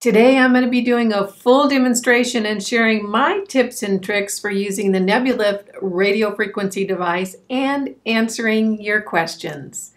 Today I'm going to be doing a full demonstration and sharing my tips and tricks for using the Nebulyft radio frequency device and answering your questions.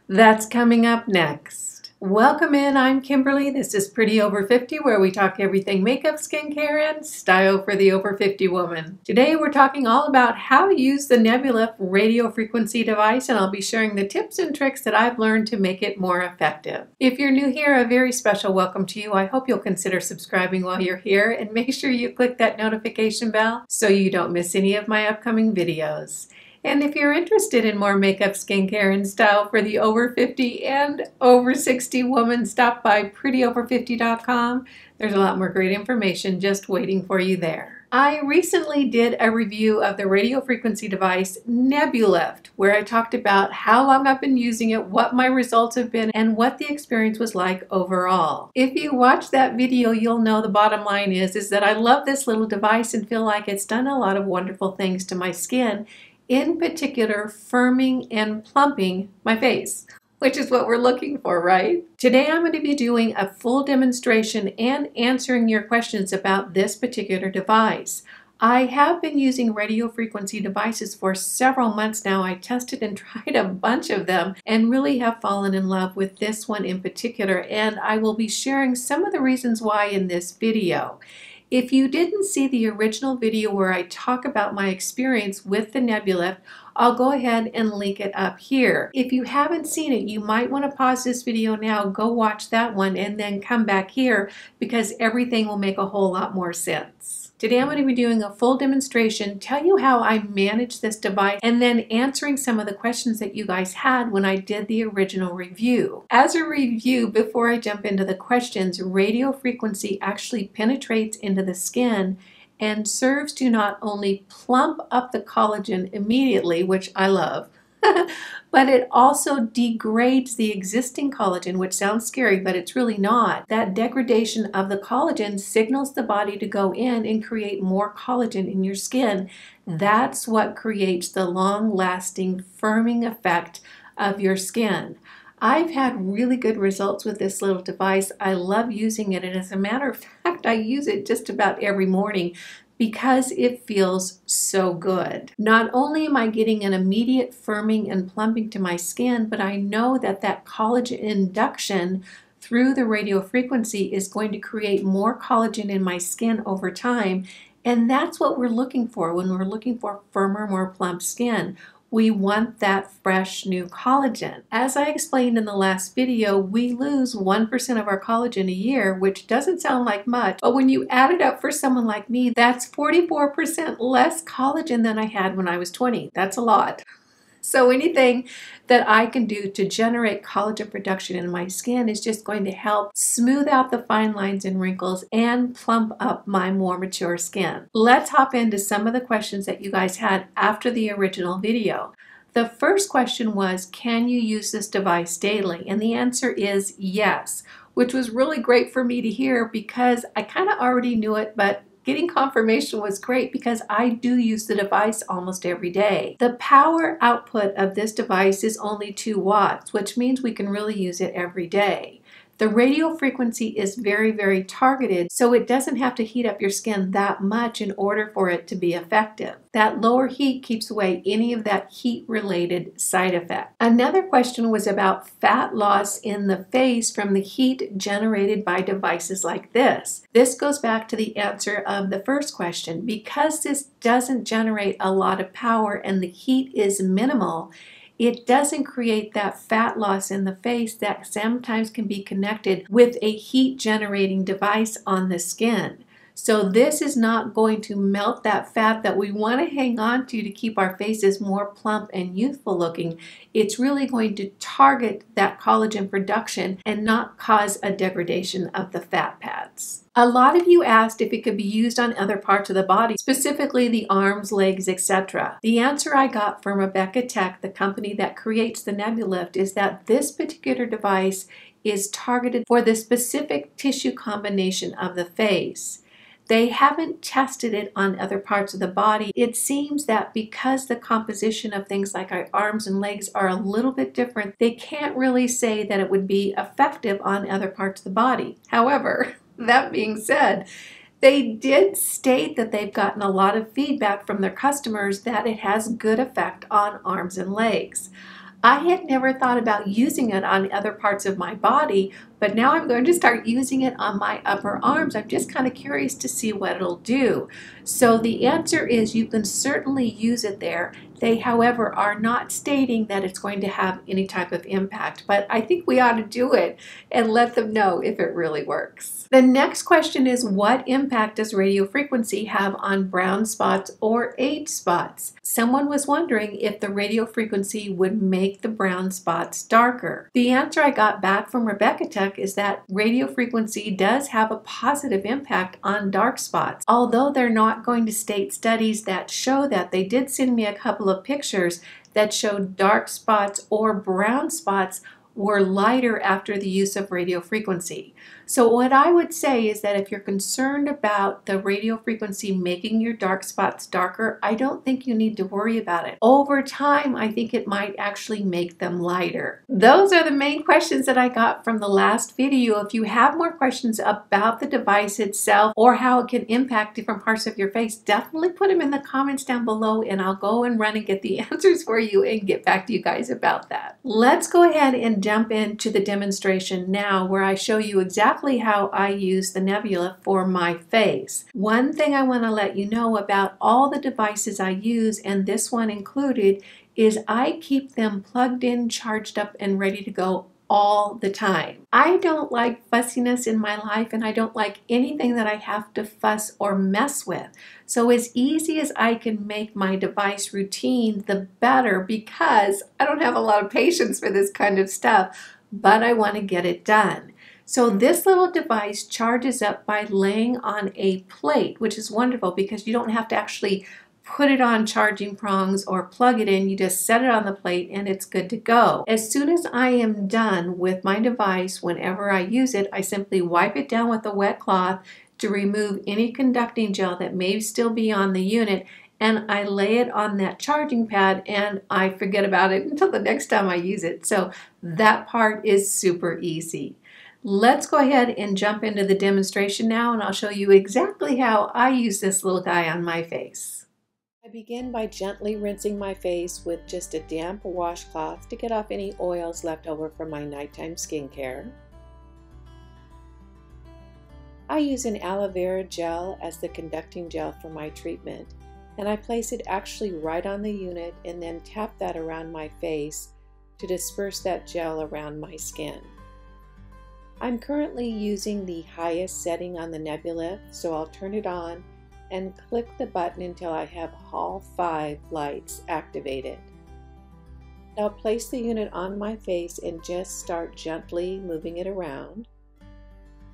That's coming up next. Welcome in, I'm Kimberly. This is Pretty Over 50, where we talk everything makeup, skincare, and style for the over 50 woman. Today we're talking all about how to use the Nebulyft radio frequency device, and I'll be sharing the tips and tricks that I've learned to make it more effective. If you're new here, a very special welcome to you. I hope you'll consider subscribing while you're here, and make sure you click that notification bell so you don't miss any of my upcoming videos. And if you're interested in more makeup, skincare, and style for the over 50 and over 60 woman, stop by prettyover50.com. There's a lot more great information just waiting for you there. I recently did a review of the radio frequency device Nebulyft, where I talked about how long I've been using it, what my results have been, and what the experience was like overall. If you watch that video, you'll know the bottom line is that I love this little device and feel like it's done a lot of wonderful things to my skin, in particular firming and plumping my face, which is what we're looking for, right? Today I'm going to be doing a full demonstration and answering your questions about this particular device. I have been using radio frequency devices for several months now. I tested and tried a bunch of them and really have fallen in love with this one in particular, and I will be sharing some of the reasons why in this video. If you didn't see the original video where I talk about my experience with the Nebulyft, I'll go ahead and link it up here. If you haven't seen it, you might want to pause this video now, go watch that one, and then come back here because everything will make a whole lot more sense. Today I'm going to be doing a full demonstration, tell you how I manage this device, and then answering some of the questions that you guys had when I did the original review. As a review, before I jump into the questions, radio frequency actually penetrates into the skin and serves to not only plump up the collagen immediately, which I love, but it also degrades the existing collagen, which sounds scary, but it's really not. That degradation of the collagen signals the body to go in and create more collagen in your skin. That's what creates the long-lasting firming effect of your skin. I've had really good results with this little device. I love using it, and as a matter of fact, I use it just about every morning because it feels so good. Not only am I getting an immediate firming and plumping to my skin, but I know that that collagen induction through the radio frequency is going to create more collagen in my skin over time, and that's what we're looking for when we're looking for firmer, more plump skin. We want that fresh new collagen. As I explained in the last video, we lose 1% of our collagen a year, which doesn't sound like much, but when you add it up for someone like me, that's 44% less collagen than I had when I was 20. That's a lot. So anything that I can do to generate collagen production in my skin is just going to help smooth out the fine lines and wrinkles and plump up my more mature skin. Let's hop into some of the questions that you guys had after the original video. The first question was, can you use this device daily? And the answer is yes, which was really great for me to hear because I kind of already knew it, but getting confirmation was great because I do use the device almost every day. The power output of this device is only 2 watts, which means we can really use it every day. The radio frequency is very, very targeted, so it doesn't have to heat up your skin that much in order for it to be effective. That lower heat keeps away any of that heat-related side effect. Another question was about fat loss in the face from the heat generated by devices like this. This goes back to the answer of the first question. Because this doesn't generate a lot of power and the heat is minimal, it doesn't create that fat loss in the face that sometimes can be connected with a heat generating device on the skin. So this is not going to melt that fat that we want to hang on to keep our faces more plump and youthful looking. It's really going to target that collagen production and not cause a degradation of the fat pads. A lot of you asked if it could be used on other parts of the body, specifically the arms, legs, etc. The answer I got from Rebecca Tech, the company that creates the Nebulyft, is that this particular device is targeted for the specific tissue combination of the face. They haven't tested it on other parts of the body. It seems that because the composition of things like our arms and legs are a little bit different, they can't really say that it would be effective on other parts of the body. However, That being said, they did state that they've gotten a lot of feedback from their customers that it has good effect on arms and legs. I had never thought about using it on other parts of my body, but now I'm going to start using it on my upper arms. I'm just kind of curious to see what it'll do. So the answer is you can certainly use it there. They, however, are not stating that it's going to have any type of impact, but I think we ought to do it and let them know if it really works. The next question is, what impact does radio frequency have on brown spots or age spots? Someone was wondering if the radio frequency would make the brown spots darker. The answer I got back from Rebecca Tech is that radio frequency does have a positive impact on dark spots. Although they're not going to state studies that show that, they did send me a couple of pictures that showed dark spots or brown spots were lighter after the use of radio frequency. So what I would say is that if you're concerned about the radio frequency making your dark spots darker, I don't think you need to worry about it. Over time, I think it might actually make them lighter. Those are the main questions that I got from the last video. If you have more questions about the device itself or how it can impact different parts of your face, definitely put them in the comments down below and I'll go and run and get the answers for you and get back to you guys about that. Let's go ahead and jump into the demonstration now where I show you exactly how I use the Nebulyft for my face. One thing I want to let you know about all the devices I use, and this one included, is I keep them plugged in, charged up, and ready to go all the time. I don't like fussiness in my life, and I don't like anything that I have to fuss or mess with. So as easy as I can make my device routine, the better, because I don't have a lot of patience for this kind of stuff, but I want to get it done. So this little device charges up by laying on a plate, which is wonderful because you don't have to actually put it on charging prongs or plug it in. You just set it on the plate and it's good to go. As soon as I am done with my device, whenever I use it, I simply wipe it down with a wet cloth to remove any conducting gel that may still be on the unit, and I lay it on that charging pad and I forget about it until the next time I use it. So that part is super easy. Let's go ahead and jump into the demonstration now, and I'll show you exactly how I use this little guy on my face. I begin by gently rinsing my face with just a damp washcloth to get off any oils left over from my nighttime skincare. I use an aloe vera gel as the conducting gel for my treatment, and I place it actually right on the unit and then tap that around my face to disperse that gel around my skin. I'm currently using the highest setting on the Nebulyft, so I'll turn it on and click the button until I have all 5 lights activated. I'll place the unit on my face and just start gently moving it around.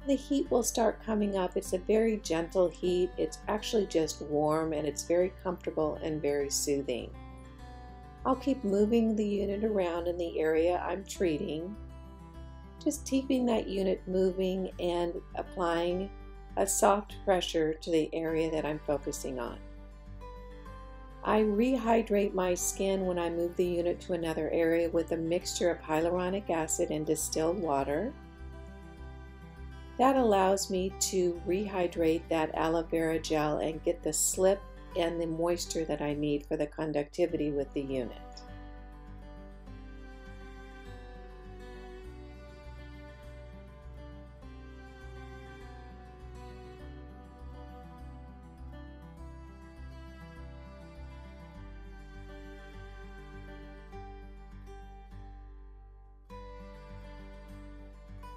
The heat will start coming up. It's a very gentle heat. It's actually just warm and it's very comfortable and very soothing. I'll keep moving the unit around in the area I'm treating, just keeping that unit moving and applying a soft pressure to the area that I'm focusing on. I rehydrate my skin when I move the unit to another area with a mixture of hyaluronic acid and distilled water. That allows me to rehydrate that aloe vera gel and get the slip and the moisture that I need for the conductivity with the unit.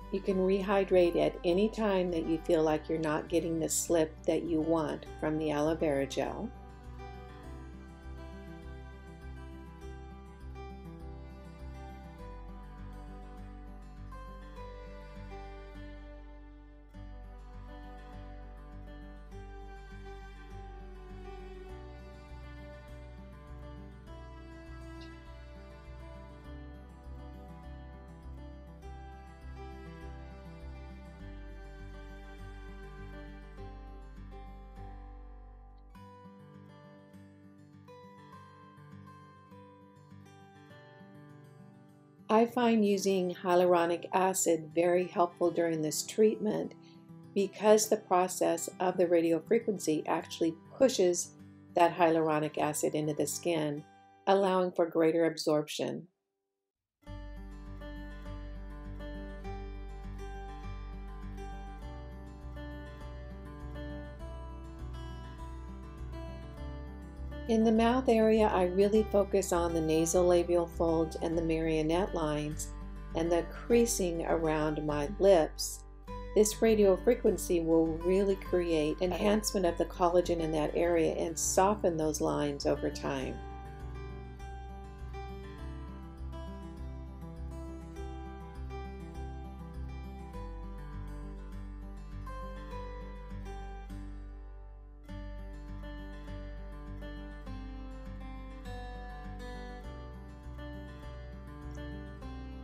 You can rehydrate at any time that you feel like you're not getting the slip that you want from the aloe vera gel. I find using hyaluronic acid very helpful during this treatment because the process of the radiofrequency actually pushes that hyaluronic acid into the skin, allowing for greater absorption. In the mouth area, I really focus on the nasolabial folds and the marionette lines and the creasing around my lips. This radiofrequency will really create enhancement of the collagen in that area and soften those lines over time.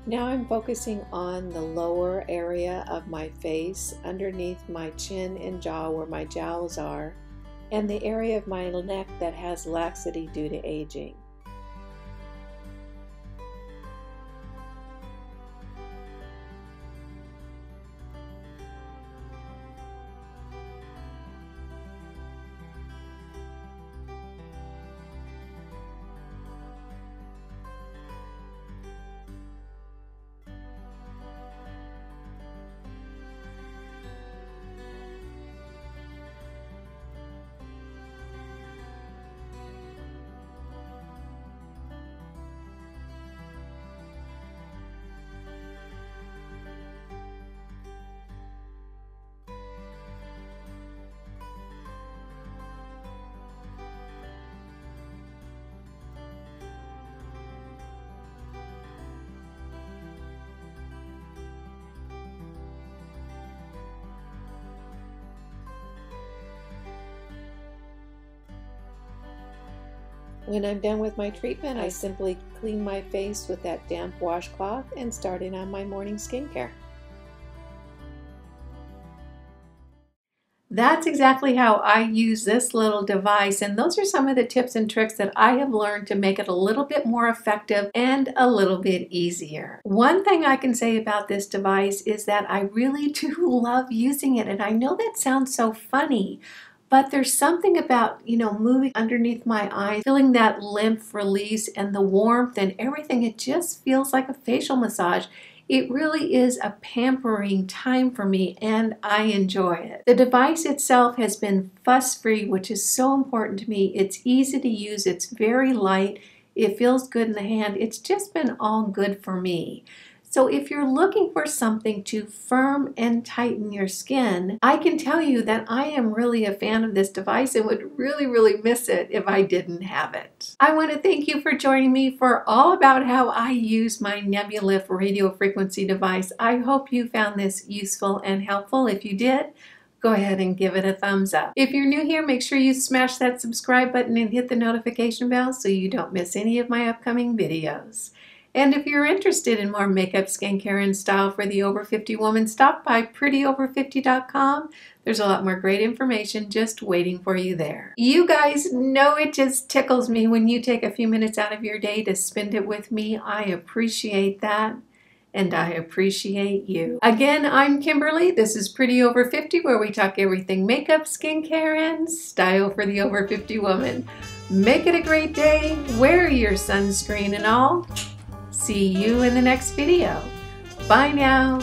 Now I'm focusing on the lower area of my face, underneath my chin and jaw where my jowls are, and the area of my neck that has laxity due to aging. When I'm done with my treatment, I simply clean my face with that damp washcloth and start in on my morning skincare. That's exactly how I use this little device, and those are some of the tips and tricks that I have learned to make it a little bit more effective and a little bit easier. One thing I can say about this device is that I really do love using it, and I know that sounds so funny, but there's something about, moving underneath my eyes, feeling that lymph release and the warmth and everything. It just feels like a facial massage. It really is a pampering time for me, and I enjoy it. The device itself has been fuss-free, which is so important to me. It's easy to use. It's very light. It feels good in the hand. It's just been all good for me. So if you're looking for something to firm and tighten your skin, I can tell you that I am really a fan of this device and would really miss it if I didn't have it. I want to thank you for joining me for all about how I use my Nebulyft radiofrequency device. I hope you found this useful and helpful. If you did, go ahead and give it a thumbs up. If you're new here, make sure you smash that subscribe button and hit the notification bell so you don't miss any of my upcoming videos. And if you're interested in more makeup, skincare, and style for the over 50 woman, stop by prettyover50.com. There's a lot more great information just waiting for you there. You guys know it just tickles me when you take a few minutes out of your day to spend it with me. I appreciate that, and I appreciate you. Again, I'm Kimberly. This is Pretty Over 50, where we talk everything makeup, skincare, and style for the over 50 woman. Make it a great day. Wear your sunscreen and all. See you in the next video. Bye now.